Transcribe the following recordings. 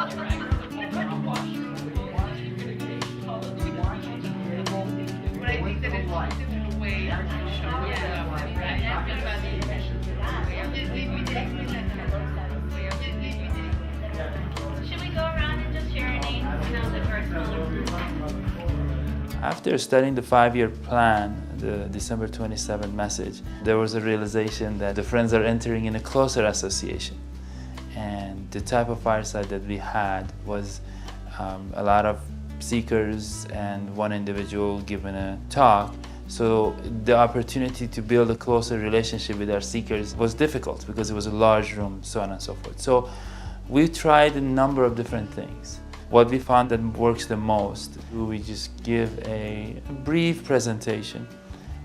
Should we go around and just share our names now that we're After studying the 5-year plan, the December 27 message, there was a realization that the friends are entering in a closer association. And the type of fireside that we had was a lot of seekers and one individual giving a talk. So the opportunity to build a closer relationship with our seekers was difficult because it was a large room, so on and so forth. So we tried a number of different things. What we found that works the most, we just give a brief presentation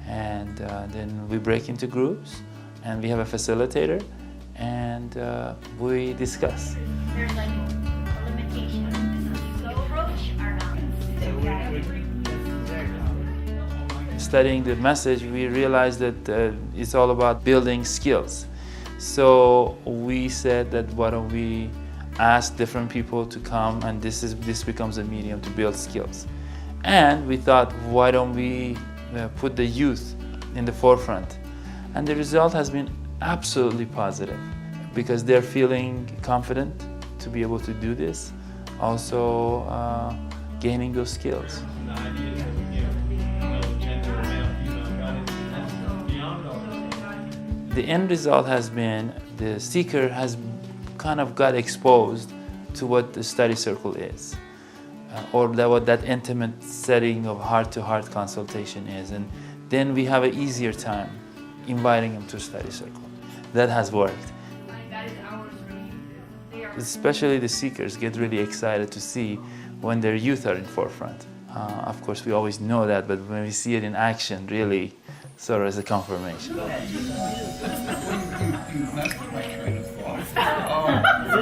and then we break into groups and we have a facilitator and we discuss. There's like a limitation. So approach our Studying the message, we realized that it's all about building skills. So we said that why don't we ask different people to come, and this becomes a medium to build skills. And we thought, why don't we put the youth in the forefront? And the result has been absolutely positive because they're feeling confident to be able to do this, also gaining those skills. The end result has been the seeker has kind of got exposed to what the study circle is, or what that intimate setting of heart-to-heart consultation is, and then we have an easier time inviting them to study circle. That has worked. Especially the seekers get really excited to see when their youth are in forefront. Of course, we always know that, but when we see it in action, really sort of as a confirmation. We'll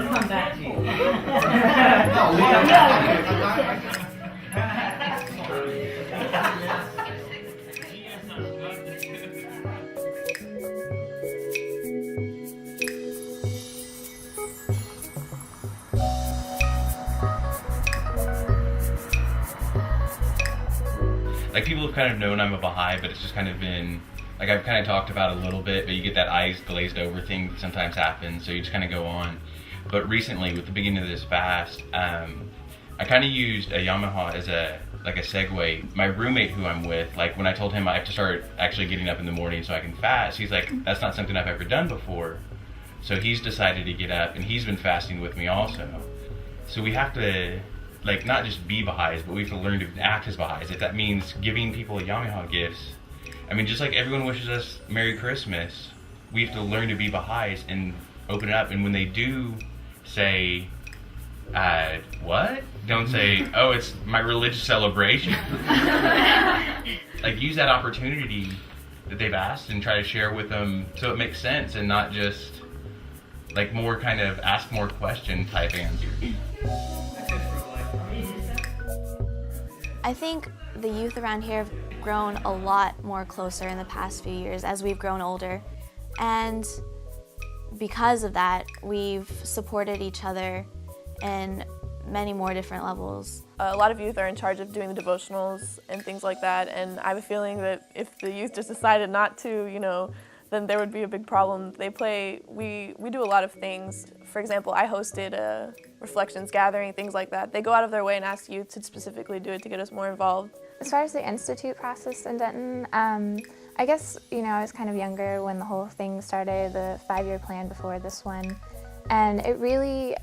come back to you. Like, people have kind of known I'm a Baha'i, but it's just kind of been, like, I've kind of talked about it a little bit, but you get that eyes glazed over thing that sometimes happens, so you just kind of go on. But recently, with the beginning of this fast, I kind of used a Yamaha as a segue. My roommate who I'm with, like, when I told him I have to start actually getting up in the morning so I can fast, he's like, that's not something I've ever done before. So he's decided to get up, and he's been fasting with me also. So we have to, like, not just be Baha'is, but we have to learn to act as Baha'is. If that means giving people Yamaha gifts, I mean, just like everyone wishes us Merry Christmas, we have to learn to be Baha'is and open it up. And when they do say, what? Don't say, oh, it's my religious celebration. Like, use that opportunity that they've asked and try to share with them so it makes sense and not just, like, more kind of ask more question type answers. I think the youth around here have grown a lot more closer in the past few years as we've grown older. And because of that, we've supported each other in many more different levels. A lot of youth are in charge of doing the devotionals and things like that, and I have a feeling that if the youth just decided not to, you know, then there would be a big problem. We do a lot of things. For example, I hosted a reflections gathering, things like that. They go out of their way and ask youth to specifically do it to get us more involved. As far as the institute process in Denton, I guess, you know, I was kind of younger when the whole thing started, the 5-year plan before this one. And it really,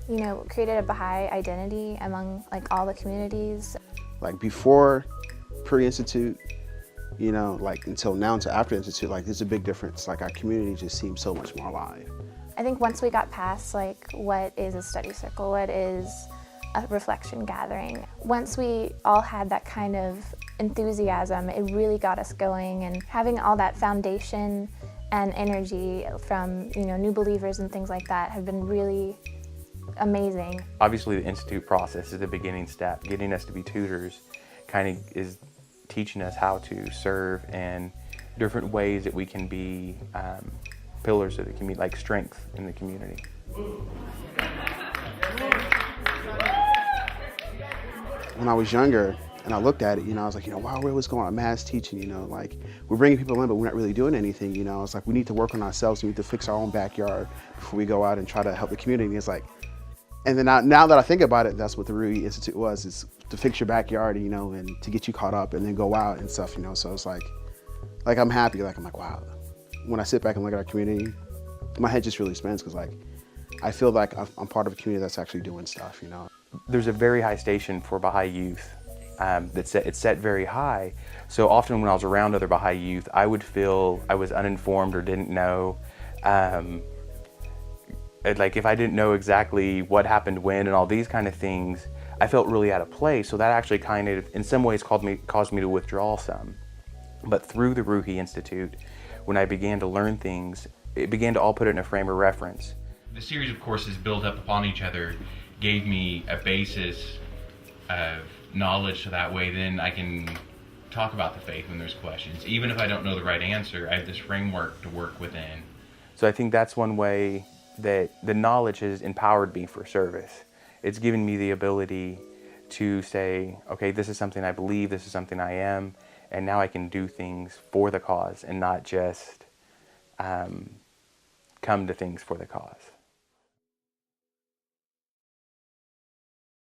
you know, created a Baha'i identity among, like, all the communities. Like, before pre-institute, you know, like, until now to after institute, like, there's a big difference. Like, our community just seems so much more alive. I think once we got past, like, what is a study circle, what is a reflection gathering, once we all had that kind of enthusiasm, it really got us going, and having all that foundation and energy from, you know, new believers and things like that have been really amazing. Obviously, the institute process is the beginning step. Getting us to be tutors kind of is teaching us how to serve and different ways that we can be pillars of the community, like strength in the community. when I was younger and I looked at it, I was like, wow, what's going on? Mass teaching, like we're bringing people in, but we're not really doing anything, It's like we need to work on ourselves. We need to fix our own backyard before we go out and try to help the community. And it's like, and then now that I think about it, that's what the Bahá'í Institute was, is to fix your backyard, and to get you caught up and then go out and stuff, So it's like I'm happy. I'm like, wow. When I sit back and look at our community, my head just really spins because I feel like I'm part of a community that's actually doing stuff, There's a very high station for Baha'i youth. It's set very high. So often when I was around other Baha'i youth, I would feel I was uninformed or didn't know. Like if I didn't know exactly what happened when and all these kind of things, I felt really out of place. So that actually kind of, in some ways, caused me to withdraw some. But through the Bahá'í Institute, when I began to learn things, it began to all put it in a frame of reference. The series of courses built up upon each other gave me a basis of knowledge, so that way then I can talk about the faith when there's questions. Even if I don't know the right answer, I have this framework to work within. So I think that's one way that the knowledge has empowered me for service. It's given me the ability to say, okay, this is something I believe, this is something I am, and now I can do things for the cause and not just come to things for the cause.